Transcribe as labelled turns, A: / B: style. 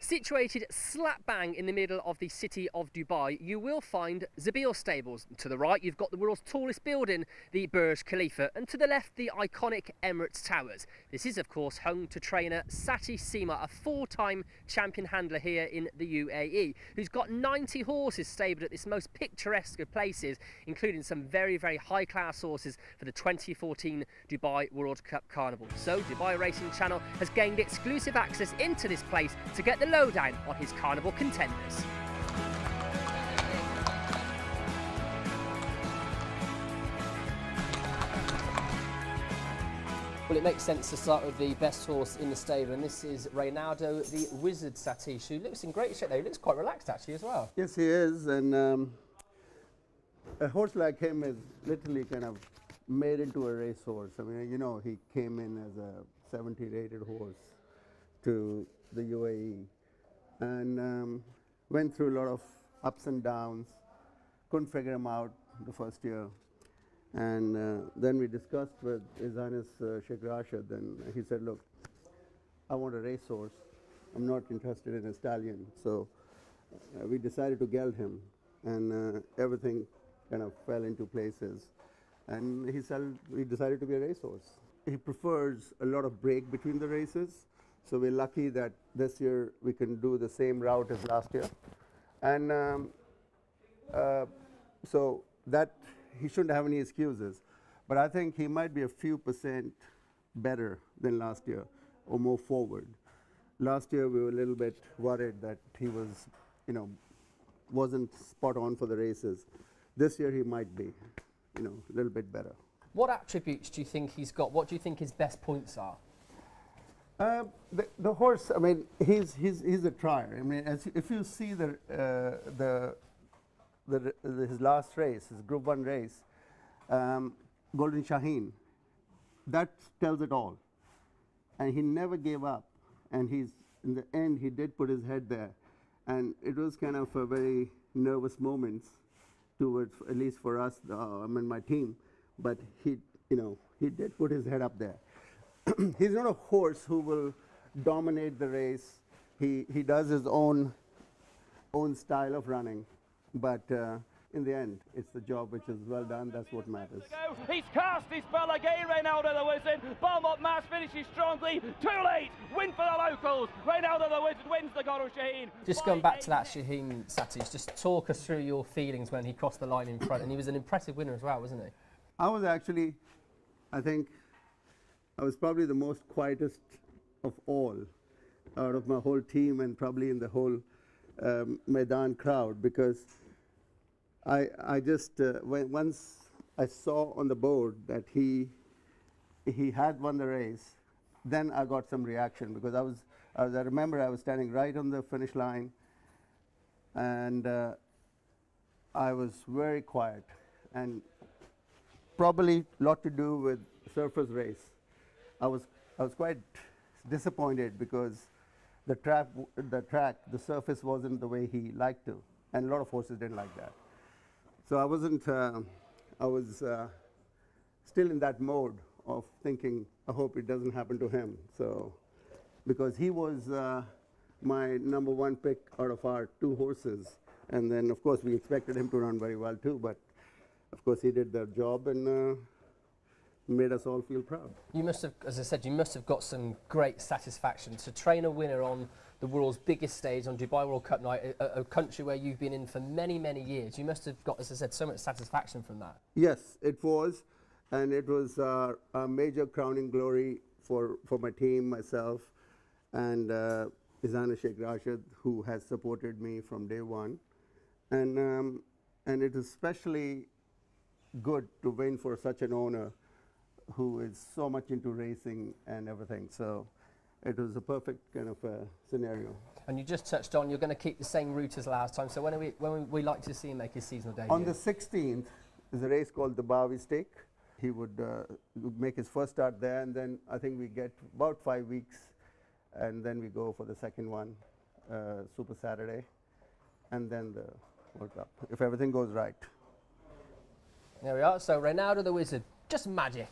A: Situated slap bang in the middle of the city of Dubai, you will find Zabeel Stables. To the right, you've got the world's tallest building, the Burj Khalifa, and to the left, the iconic Emirates Towers. This is, of course, home to trainer Sati Seema, a four-time champion handler here in the UAE, who's got 90 horses stabled at this most picturesque of places, including some very, very high-class horses for the 2014 Dubai World Cup Carnival. So, Dubai Racing Channel has gained exclusive access into this place to get the lowdown on his carnival contenders. Well, it makes sense to start with the best horse in the stable, and this is Reynaldo the Wizard Satish, who looks in great shape there. He looks quite relaxed actually as well.
B: Yes, he is, and a horse like him is literally kind of made into a racehorse. I mean, you know, he came in as a 70 rated horse to the UAE and went through a lot of ups and downs, couldn't figure him out the first year. And then we discussed with His Highness Sheikh Rashid, and he said, look, I want a racehorse. I'm not interested in a stallion. So we decided to geld him, and everything kind of fell into places. And he decided to be a racehorse. He prefers a lot of break between the races. So we're lucky that this year we can do the same route as last year. And so that he shouldn't have any excuses. But I think he might be a few % better than last year or more forward. Last year we were a little bit worried that he was, you know, wasn't spot on for the races. This year he might be, you know, a little bit better.
A: What attributes do you think he's got? What do you think his best points are?
B: The horse, I mean, he's a trier. I mean, if you see his last race, his Group 1 race, Golden Shaheen, that tells it all. And he never gave up. And in the end, he did put his head there. And it was kind of a very nervous moment towards, at least for us, I mean, my team. But he did put his head up there. He's not a horse who will dominate the race. He does his own style of running, but in the end, it's the job which is well done. That's what matters.
C: He's cast his spell again, Reynaldo the Wizard. Belmont Mass finishes strongly. Too late. Win for the locals. Reynaldo the Wizard wins the Golden Shaheen.
A: Just going back to that Shaheen, Satish, just talk us through your feelings when he crossed the line in front, and he was an impressive winner as well, wasn't he?
B: I was actually, I think, I was probably the most quietest of all out of my whole team and probably in the whole Maidan crowd, because I just, once I saw on the board that he had won the race, then I got some reaction, because I remember I was standing right on the finish line, and I was very quiet, and probably a lot to do with surface race. I was quite disappointed because the surface wasn't the way he liked to, and a lot of horses didn't like that. So I wasn't. I was still in that mode of thinking, I hope it doesn't happen to him. So, because he was my #1 pick out of our 2 horses, and then of course we expected him to run very well too, but of course he did the job and made us all feel proud. You
A: must have, as I said, you must have got some great satisfaction to train a winner on the world's biggest stage, on Dubai World Cup night, a country where you've been in for many, many years. You must have got, as I said, so much satisfaction from that.
B: Yes, it was, and it was a major crowning glory for my team, myself, and His Highness Sheikh Rashid, who has supported me from day one. And it is especially good to win for such an owner who is so much into racing and everything. So it was a perfect kind of scenario.
A: And you just touched on, you're going to keep the same route as last time. So when we like to see him make his seasonal debut?
B: On the 16th is a race called the Bawi Stake. He would make his first start there, and then I think we get about 5 weeks, and then we go for the second one, Super Saturday, and then the World Cup, if everything goes right.
A: There we are. So Reynaldo the Wizard, just magic.